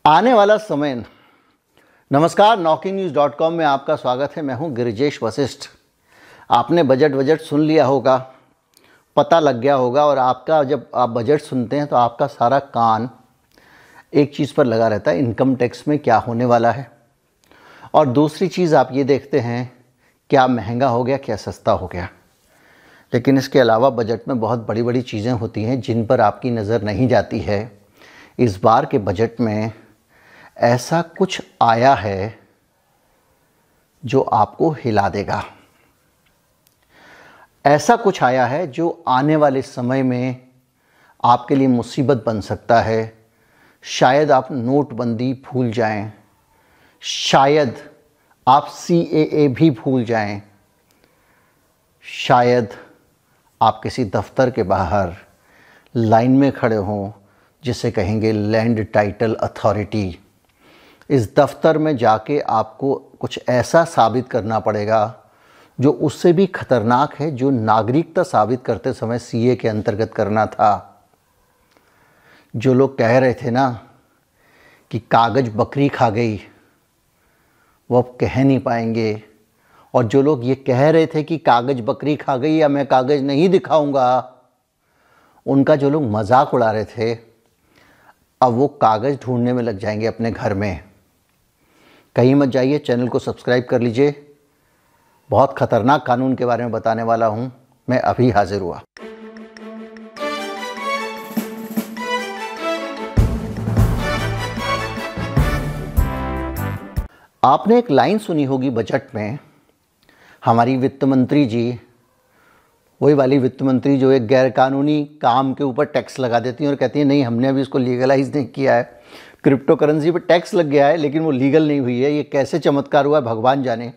आने वाला समय। नमस्कार, NaukiNews.com में आपका स्वागत है। मैं हूं गिरिजेश वशिष्ठ। आपने बजट सुन लिया होगा, पता लग गया होगा। और आपका जब आप बजट सुनते हैं तो आपका सारा कान एक चीज़ पर लगा रहता है, इनकम टैक्स में क्या होने वाला है। और दूसरी चीज़ आप ये देखते हैं, क्या महंगा हो गया, क्या सस्ता हो गया। लेकिन इसके अलावा बजट में बहुत बड़ी बड़ी चीज़ें होती हैं जिन पर आपकी नज़र नहीं जाती है। इस बार के बजट में ऐसा कुछ आया है जो आपको हिला देगा। ऐसा कुछ आया है जो आने वाले समय में आपके लिए मुसीबत बन सकता है। शायद आप नोटबंदी भूल जाएं, शायद आप CAA भी भूल जाएं, शायद आप किसी दफ्तर के बाहर लाइन में खड़े हों, जिसे कहेंगे लैंड टाइटल अथॉरिटी। इस दफ्तर में जाके आपको कुछ ऐसा साबित करना पड़ेगा जो उससे भी खतरनाक है, जो नागरिकता साबित करते समय CA के अंतर्गत करना था। जो लोग कह रहे थे ना कि कागज़ बकरी खा गई, वो अब कह नहीं पाएंगे। और जो लोग ये कह रहे थे कि कागज़ बकरी खा गई या मैं कागज़ नहीं दिखाऊंगा, उनका जो लोग मजाक उड़ा रहे थे, अब वो कागज़ ढूंढने में लग जाएंगे अपने घर में। कहीं मत जाइए, चैनल को सब्सक्राइब कर लीजिए। बहुत ख़तरनाक कानून के बारे में बताने वाला हूँ। मैं अभी हाजिर हुआ। आपने एक लाइन सुनी होगी बजट में, हमारी वित्त मंत्री जी, वही वाली वित्त मंत्री जो एक गैरकानूनी काम के ऊपर टैक्स लगा देती हैं और कहती हैं नहीं, हमने अभी इसको लीगलाइज नहीं किया है। क्रिप्टो करेंसी पर टैक्स लग गया है लेकिन वो लीगल नहीं हुई है। ये कैसे चमत्कार हुआ है भगवान जाने।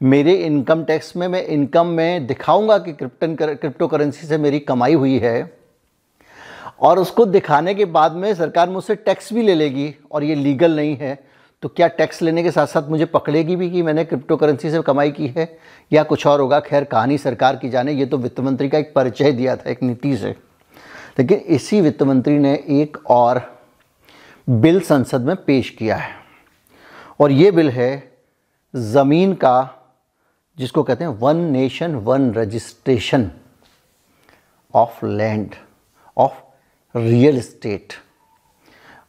मेरे इनकम टैक्स में मैं इनकम में दिखाऊंगा कि क्रिप्टो करेंसी से मेरी कमाई हुई है, और उसको दिखाने के बाद में सरकार मुझसे टैक्स भी ले लेगी और ये लीगल नहीं है। तो क्या टैक्स लेने के साथ साथ मुझे पकड़ेगी भी कि मैंने क्रिप्टो करेंसी से कमाई की है, या कुछ और होगा। खैर, कहानी सरकार की जाने। ये तो वित्त मंत्री का एक परिचय दिया था एक नीति से। लेकिन इसी वित्त मंत्री ने एक और बिल संसद में पेश किया है, और ये बिल है ज़मीन का, जिसको कहते हैं one nation one registration of land, of real estate.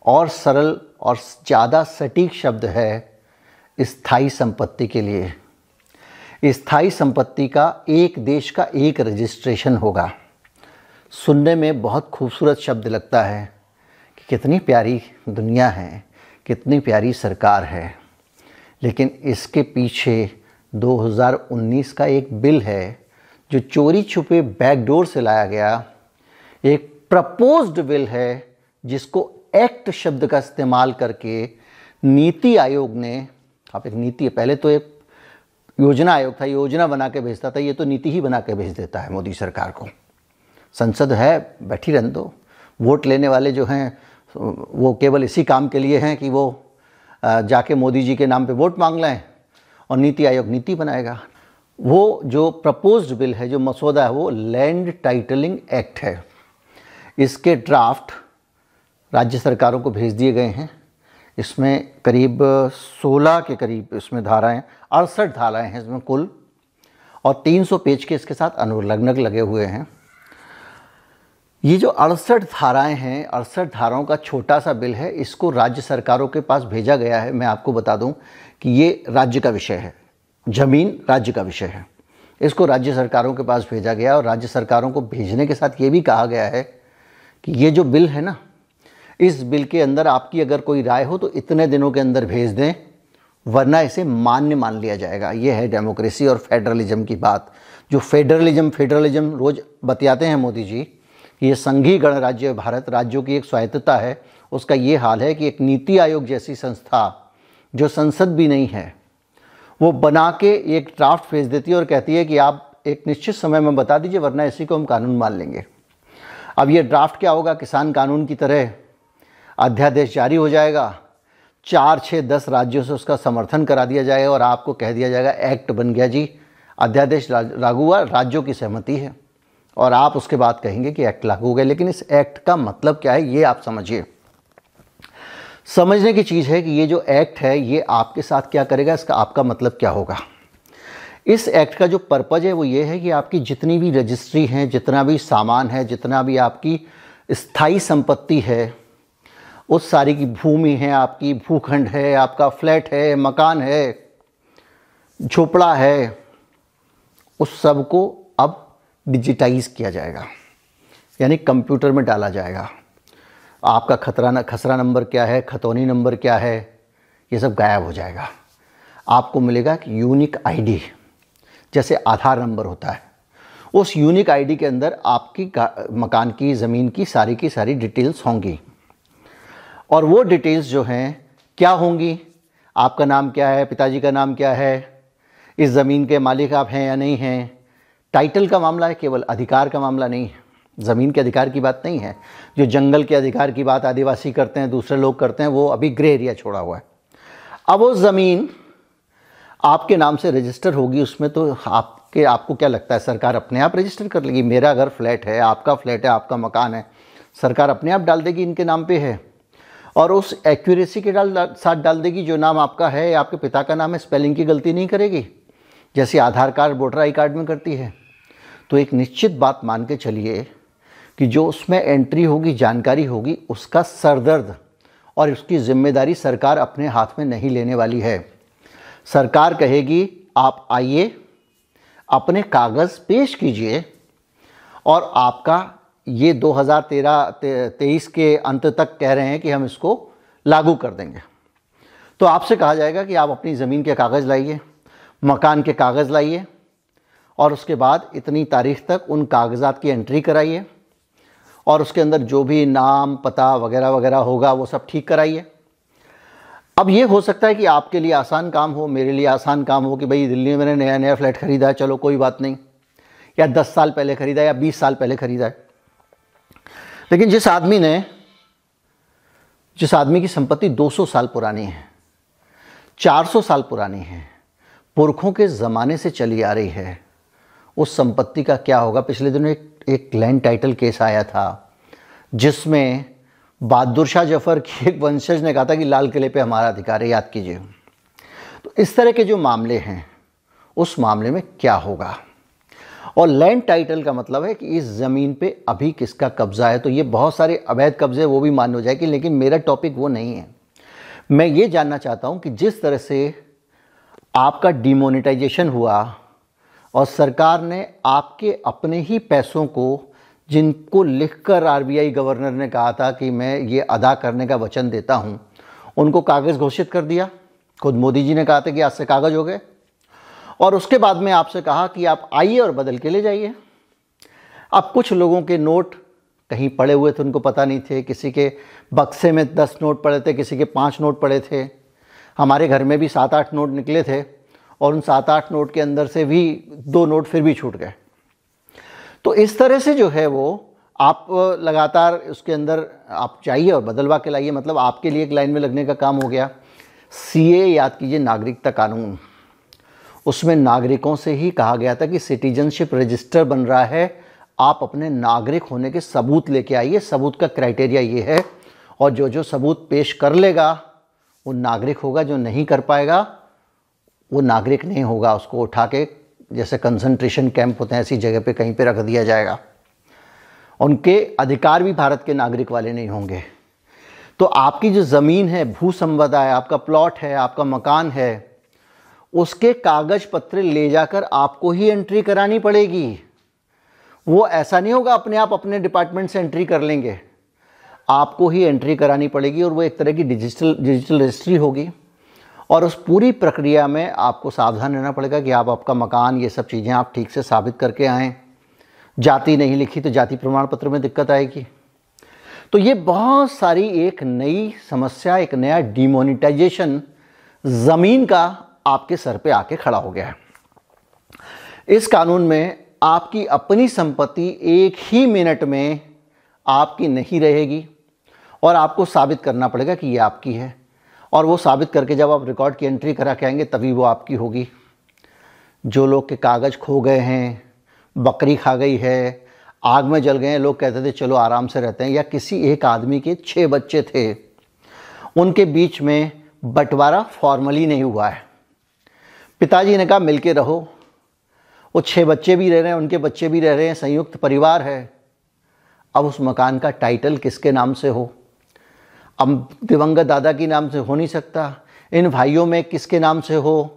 और सरल और ज़्यादा सटीक शब्द है स्थायी संपत्ति के लिए। स्थायी संपत्ति का एक देश का एक रजिस्ट्रेशन होगा। सुनने में बहुत खूबसूरत शब्द लगता है कि कितनी प्यारी दुनिया है, कितनी प्यारी सरकार है। लेकिन इसके पीछे 2019 का एक बिल है जो चोरी छुपे बैकडोर से लाया गया। एक प्रपोज्ड बिल है जिसको एक्ट शब्द का इस्तेमाल करके नीति आयोग ने, आप एक नीति है, पहले तो एक योजना आयोग था, योजना बना के भेजता था, ये तो नीति ही बना के भेज देता है मोदी सरकार को। संसद है, बैठी रहने दो। वोट लेने वाले जो हैं वो केवल इसी काम के लिए हैं कि वो जाके मोदी जी के नाम पे वोट मांग लें, और नीति आयोग नीति बनाएगा। वो जो प्रपोज्ड बिल है, जो मसौदा है, वो लैंड टाइटलिंग एक्ट है। इसके ड्राफ्ट राज्य सरकारों को भेज दिए गए हैं। इसमें करीब 16 के करीब इसमें धाराएं, 68 धाराएं हैं इसमें कुल, और 300 पेज के इसके साथ अनुलग्नक लगे हुए हैं। ये जो 68 धाराएं हैं, 68 धाराओं का छोटा सा बिल है। इसको राज्य सरकारों के पास भेजा गया है। मैं आपको बता दूं कि ये राज्य का विषय है, ज़मीन राज्य का विषय है। इसको राज्य सरकारों के पास भेजा गया, और राज्य सरकारों को भेजने के साथ ये भी कहा गया है कि ये जो बिल है ना, इस बिल के अंदर आपकी अगर कोई राय हो तो इतने दिनों के अंदर भेज दें, वरना इसे मान्य मान लिया जाएगा। ये है डेमोक्रेसी और फेडरलिज्म की बात। जो फेडरलिज्म रोज़ बतियाते हैं मोदी जी, ये संघीय गणराज्य भारत, राज्यों की एक स्वायत्तता है, उसका ये हाल है कि एक नीति आयोग जैसी संस्था, जो संसद भी नहीं है, वो बना के एक ड्राफ्ट भेज देती है और कहती है कि आप एक निश्चित समय में बता दीजिए, वरना इसी को हम कानून मान लेंगे। अब ये ड्राफ्ट क्या होगा, किसान कानून की तरह अध्यादेश जारी हो जाएगा, 4, 6, 10 राज्यों से उसका समर्थन करा दिया जाएगा, और आपको कह दिया जाएगा एक्ट बन गया जी, अध्यादेश लागू हुआ, राज्यों की सहमति है, और आप उसके बाद कहेंगे कि एक्ट लागू हो गया। लेकिन इस एक्ट का मतलब क्या है, ये आप समझिए। समझने की चीज़ है कि ये जो एक्ट है ये आपके साथ क्या करेगा, इसका आपका मतलब क्या होगा। इस एक्ट का जो पर्पज़ है वो ये है कि आपकी जितनी भी रजिस्ट्री हैं, जितना भी सामान है, जितना भी आपकी स्थायी संपत्ति है, उस सारी की भूमि है, आपकी भूखंड है, आपका फ्लैट है, मकान है, झोपड़ा है, उस सब को अब डिजिटाइज किया जाएगा, यानी कंप्यूटर में डाला जाएगा। आपका खसरा नंबर क्या है, खतौनी नंबर क्या है, ये सब गायब हो जाएगा। आपको मिलेगा कि यूनिक आईडी, जैसे आधार नंबर होता है, उस यूनिक आईडी के अंदर आपकी मकान की, ज़मीन की सारी डिटेल्स होंगी। और वो डिटेल्स जो हैं क्या होंगी, आपका नाम क्या है, पिताजी का नाम क्या है, इस ज़मीन के मालिक आप हैं या नहीं हैं। टाइटल का मामला है, केवल अधिकार का मामला नहीं है, ज़मीन के अधिकार की बात नहीं है। जो जंगल के अधिकार की बात आदिवासी करते हैं, दूसरे लोग करते हैं, वो अभी ग्रे एरिया छोड़ा हुआ है। अब वो ज़मीन आपके नाम से रजिस्टर होगी, उसमें तो आपको क्या लगता है, सरकार अपने आप रजिस्टर कर लेगी? मेरा अगर फ्लैट है, आपका फ्लैट है, आपका मकान है, सरकार अपने आप डाल देगी इनके नाम पे है, और उस एक्यूरेसी के साथ डाल देगी जो नाम आपका है, आपके पिता का नाम है, स्पेलिंग की गलती नहीं करेगी, जैसे आधार कार्ड, वोटर आई कार्ड में करती है। तो एक निश्चित बात मान के चलिए कि जो उसमें एंट्री होगी, जानकारी होगी, उसका सरदर्द और उसकी जिम्मेदारी सरकार अपने हाथ में नहीं लेने वाली है। सरकार कहेगी आप आइए, अपने कागज़ पेश कीजिए, और आपका ये 2023 के अंत तक कह रहे हैं कि हम इसको लागू कर देंगे। तो आपसे कहा जाएगा कि आप अपनी ज़मीन के कागज़ लाइए, मकान के कागज़ लाइए, और उसके बाद इतनी तारीख तक उन कागज़ात की एंट्री कराइए, और उसके अंदर जो भी नाम, पता वगैरह वगैरह होगा वो सब ठीक कराइए। अब ये हो सकता है कि आपके लिए आसान काम हो, मेरे लिए आसान काम हो कि भाई दिल्ली में मैंने नया नया फ्लैट ख़रीदा है, चलो कोई बात नहीं, या 10 साल पहले ख़रीदा या 20 साल पहले ख़रीदा है। लेकिन जिस आदमी की संपत्ति 200 साल पुरानी है, 400 साल पुरानी है, पुरखों के ज़माने से चली आ रही है, उस संपत्ति का क्या होगा? पिछले दिनों एक लैंड टाइटल केस आया था जिसमें बहादुर शाह जफ़र की एक वंशज ने कहा था कि लाल किले पे हमारा अधिकार है, याद कीजिए। तो इस तरह के जो मामले हैं, उस मामले में क्या होगा? और लैंड टाइटल का मतलब है कि इस ज़मीन पे अभी किसका कब्ज़ा है। तो ये बहुत सारे अवैध कब्ज़े वो भी मान हो जाएगी, लेकिन मेरा टॉपिक वो नहीं है। मैं ये जानना चाहता हूँ कि जिस तरह से आपका डिमोनेटाइजेशन हुआ और सरकार ने आपके अपने ही पैसों को, जिनको लिखकर आरबीआई गवर्नर ने कहा था कि मैं ये अदा करने का वचन देता हूँ, उनको कागज़ घोषित कर दिया। खुद मोदी जी ने कहा था कि आज से कागज़ हो गए, और उसके बाद में आपसे कहा कि आप आइए और बदल के ले जाइए। अब कुछ लोगों के नोट कहीं पड़े हुए थे, उनको पता नहीं थे, किसी के बक्से में 10 नोट पड़े थे, किसी के 5 नोट पड़े थे। हमारे घर में भी 7-8 नोट निकले थे, और उन 7-8 नोट के अंदर से भी 2 नोट फिर भी छूट गए। तो इस तरह से जो है वो आप लगातार उसके अंदर आप जाइए और बदलवा के लाइए, मतलब आपके लिए एक लाइन में लगने का काम हो गया। सीए याद कीजिए, नागरिकता कानून, उसमें नागरिकों से ही कहा गया था कि सिटीजनशिप रजिस्टर बन रहा है, आप अपने नागरिक होने के सबूत लेके आइए। सबूत का क्राइटेरिया ये है, और जो जो सबूत पेश कर लेगा वो नागरिक होगा, जो नहीं कर पाएगा वो नागरिक नहीं होगा। उसको उठा के जैसे कंसंट्रेशन कैंप होते हैं ऐसी जगह पे कहीं पे रख दिया जाएगा। उनके अधिकार भी भारत के नागरिक वाले नहीं होंगे। तो आपकी जो ज़मीन है, भू संपदा है, आपका प्लॉट है, आपका मकान है, उसके कागज़ पत्र ले जाकर आपको ही एंट्री करानी पड़ेगी। वो ऐसा नहीं होगा अपने आप अपने डिपार्टमेंट से एंट्री कर लेंगे, आपको ही एंट्री करानी पड़ेगी, और वो एक तरह की डिजिटल रजिस्ट्री होगी। और उस पूरी प्रक्रिया में आपको सावधान रहना पड़ेगा कि आप आपका मकान, ये सब चीज़ें आप ठीक से साबित करके आएँ। जाति नहीं लिखी तो जाति प्रमाण पत्र में दिक्कत आएगी। तो ये बहुत सारी एक नई समस्या, एक नया डिमोनेटाइजेशन ज़मीन का आपके सर पे आके खड़ा हो गया है। इस कानून में आपकी अपनी संपत्ति एक ही मिनट में आपकी नहीं रहेगी, और आपको साबित करना पड़ेगा कि ये आपकी है, और वो साबित करके जब आप रिकॉर्ड की एंट्री करा के आएंगे तभी वो आपकी होगी। जो लोग के कागज़ खो गए हैं, बकरी खा गई है, आग में जल गए हैं, लोग कहते थे चलो आराम से रहते हैं, या किसी एक आदमी के 6 बच्चे थे, उनके बीच में बंटवारा फॉर्मली नहीं हुआ है। पिताजी ने कहा मिल के रहो, वो 6 बच्चे भी रह रहे हैं, उनके बच्चे भी रह रहे हैं, संयुक्त परिवार है। अब उस मकान का टाइटल किसके नाम से हो? अब दिवंगत दादा के नाम से हो नहीं सकता, इन भाइयों में किसके नाम से हो?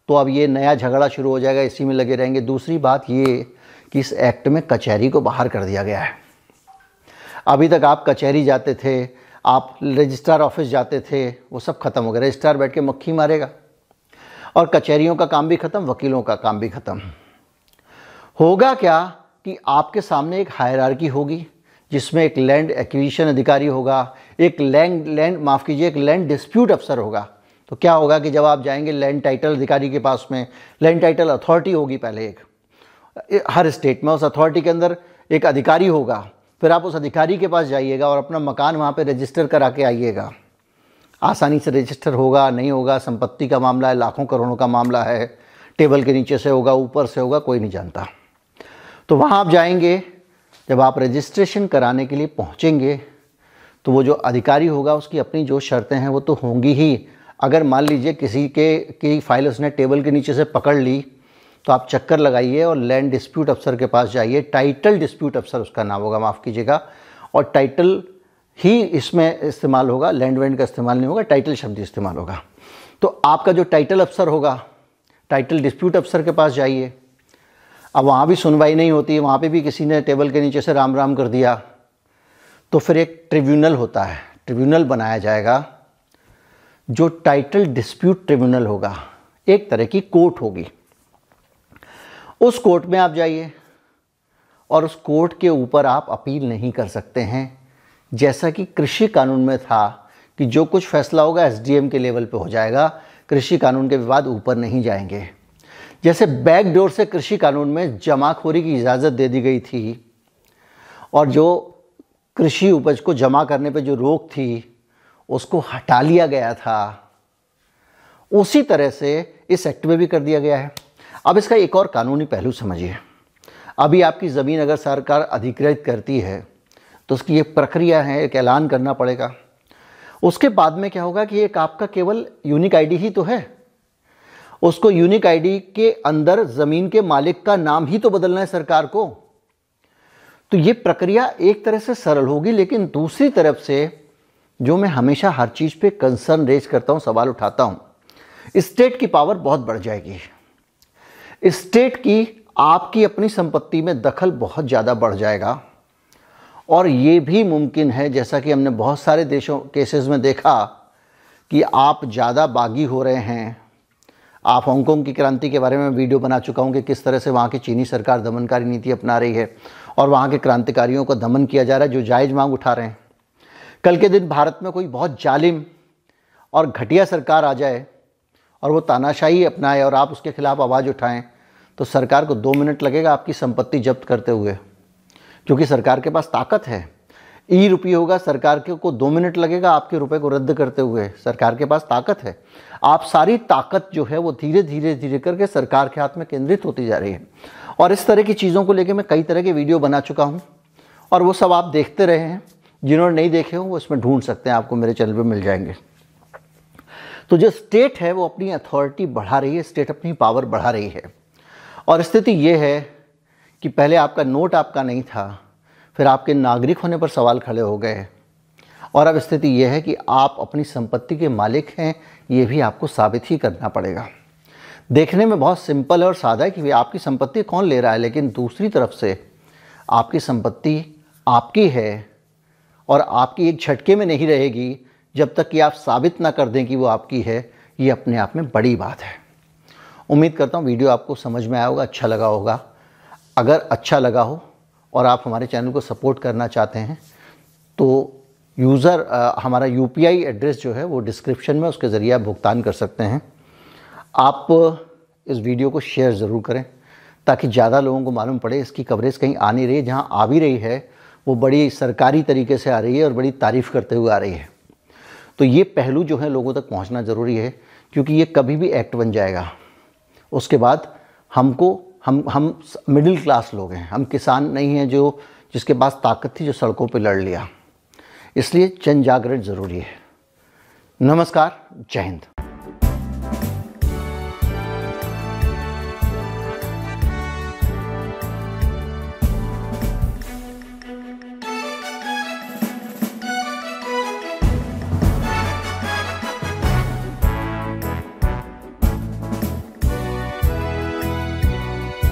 तो अब ये नया झगड़ा शुरू हो जाएगा, इसी में लगे रहेंगे। दूसरी बात ये कि इस एक्ट में कचहरी को बाहर कर दिया गया है। अभी तक आप कचहरी जाते थे, आप रजिस्ट्रार ऑफिस जाते थे, वो सब खत्म हो गया। रजिस्ट्रार बैठ के मक्खी मारेगा और कचहरियों का काम भी खत्म, वकीलों का काम भी खत्म। होगा क्या कि आपके सामने एक हायरार्की होगी जिसमें एक लैंड एक्विजिशन अधिकारी होगा, एक लैंड डिस्प्यूट अफसर होगा। तो क्या होगा कि जब आप जाएंगे लैंड टाइटल अधिकारी के पास में, लैंड टाइटल अथॉरिटी होगी पहले एक हर स्टेट में, उस अथॉरिटी के अंदर एक अधिकारी होगा, फिर आप उस अधिकारी के पास जाइएगा और अपना मकान वहाँ पे रजिस्टर करा के आइएगा। आसानी से रजिस्टर होगा नहीं होगा, संपत्ति का मामला है, लाखों करोड़ों का मामला है, टेबल के नीचे से होगा, ऊपर से होगा, कोई नहीं जानता। तो वहाँ आप जाएंगे, जब आप रजिस्ट्रेशन कराने के लिए पहुँचेंगे तो वो जो अधिकारी होगा उसकी अपनी जो शर्तें हैं वो तो होंगी ही। अगर मान लीजिए किसी की फाइल उसने टेबल के नीचे से पकड़ ली तो आप चक्कर लगाइए और लैंड डिस्प्यूट अफसर के पास जाइए। टाइटल डिस्प्यूट अफसर उसका नाम होगा, माफ़ कीजिएगा, और टाइटल ही इसमें इस्तेमाल होगा, लैंड वैंड का इस्तेमाल नहीं होगा, टाइटल शब्द इस्तेमाल होगा। तो आपका जो टाइटल अफसर होगा, टाइटल डिस्प्यूट अफसर के पास जाइए। अब वहाँ भी सुनवाई नहीं होती है, वहाँ पे भी किसी ने टेबल के नीचे से राम राम कर दिया, तो फिर एक ट्रिब्यूनल होता है, ट्रिब्यूनल बनाया जाएगा जो टाइटल डिस्प्यूट ट्रिब्यूनल होगा, एक तरह की कोर्ट होगी। उस कोर्ट में आप जाइए और उस कोर्ट के ऊपर आप अपील नहीं कर सकते हैं, जैसा कि कृषि कानून में था कि जो कुछ फैसला होगा एसडीएम के लेवल पे हो जाएगा, कृषि कानून के विवाद ऊपर नहीं जाएंगे। जैसे बैकडोर से कृषि कानून में जमाखोरी की इजाज़त दे दी गई थी और जो कृषि उपज को जमा करने पे जो रोक थी उसको हटा लिया गया था, उसी तरह से इस एक्ट में भी कर दिया गया है। अब इसका एक और कानूनी पहलू समझिए। अभी आपकी ज़मीन अगर सरकार अधिकृत करती है तो उसकी एक प्रक्रिया है, एक ऐलान करना पड़ेगा। उसके बाद में क्या होगा कि एक आपका केवल यूनिक आईडी ही तो है, उसको यूनिक आईडी के अंदर ज़मीन के मालिक का नाम ही तो बदलना है सरकार को। तो ये प्रक्रिया एक तरह से सरल होगी, लेकिन दूसरी तरफ से जो मैं हमेशा हर चीज़ पे कंसर्न रेज करता हूँ, सवाल उठाता हूँ, स्टेट की पावर बहुत बढ़ जाएगी। स्टेट की आपकी अपनी संपत्ति में दखल बहुत ज़्यादा बढ़ जाएगा। और ये भी मुमकिन है, जैसा कि हमने बहुत सारे देशों केसेस में देखा, कि आप ज़्यादा बागी हो रहे हैं। आप हांगकांग की क्रांति के बारे में वीडियो बना चुका हूँ कि किस तरह से वहाँ की चीनी सरकार दमनकारी नीति अपना रही है और वहाँ के क्रांतिकारियों को दमन किया जा रहा है जो जायज़ मांग उठा रहे हैं। कल के दिन भारत में कोई बहुत जालिम और घटिया सरकार आ जाए और वो तानाशाही अपनाए और आप उसके खिलाफ आवाज़ उठाएं, तो सरकार को 2 मिनट लगेगा आपकी संपत्ति जब्त करते हुए, क्योंकि सरकार के पास ताकत है। रुपये होगा, सरकार को 2 मिनट लगेगा आपके रुपए को रद्द करते हुए, सरकार के पास ताकत है। आप सारी ताकत जो है वो धीरे धीरे करके सरकार के हाथ में केंद्रित होती जा रही है। और इस तरह की चीज़ों को लेकर मैं कई तरह के वीडियो बना चुका हूँ और वो सब आप देखते रहे हैं। जिन्होंने नहीं देखे हो वो इसमें ढूंढ सकते हैं, आपको मेरे चैनल पे मिल जाएंगे। तो जो स्टेट है वो अपनी अथॉरिटी बढ़ा रही है, स्टेट अपनी पावर बढ़ा रही है। और स्थिति ये है कि पहले आपका नोट आपका नहीं था, फिर आपके नागरिक होने पर सवाल खड़े हो गए, और अब स्थिति ये है कि आप अपनी संपत्ति के मालिक हैं, ये भी आपको साबित ही करना पड़ेगा। देखने में बहुत सिंपल और सादा है कि आपकी संपत्ति कौन ले रहा है, लेकिन दूसरी तरफ से आपकी संपत्ति आपकी है और आपकी एक झटके में नहीं रहेगी जब तक कि आप साबित ना कर दें कि वो आपकी है। ये अपने आप में बड़ी बात है। उम्मीद करता हूँ वीडियो आपको समझ में आया होगा, अच्छा लगा होगा। अगर अच्छा लगा हो और आप हमारे चैनल को सपोर्ट करना चाहते हैं तो हमारा यूपीआई एड्रेस जो है वो डिस्क्रिप्शन में, उसके ज़रिए आप भुगतान कर सकते हैं। आप इस वीडियो को शेयर ज़रूर करें ताकि ज़्यादा लोगों को मालूम पड़े। इसकी कवरेज कहीं आ नहीं रही है, जहाँ आ भी रही है वो बड़ी सरकारी तरीके से आ रही है और बड़ी तारीफ़ करते हुए आ रही है। तो ये पहलू जो है लोगों तक पहुंचना ज़रूरी है, क्योंकि ये कभी भी एक्ट बन जाएगा, उसके बाद हम मिडिल क्लास लोग हैं, हम किसान नहीं हैं जो जिसके पास ताकत थी जो सड़कों पे लड़ लिया। इसलिए जन जागरण ज़रूरी है। नमस्कार, जय हिंद।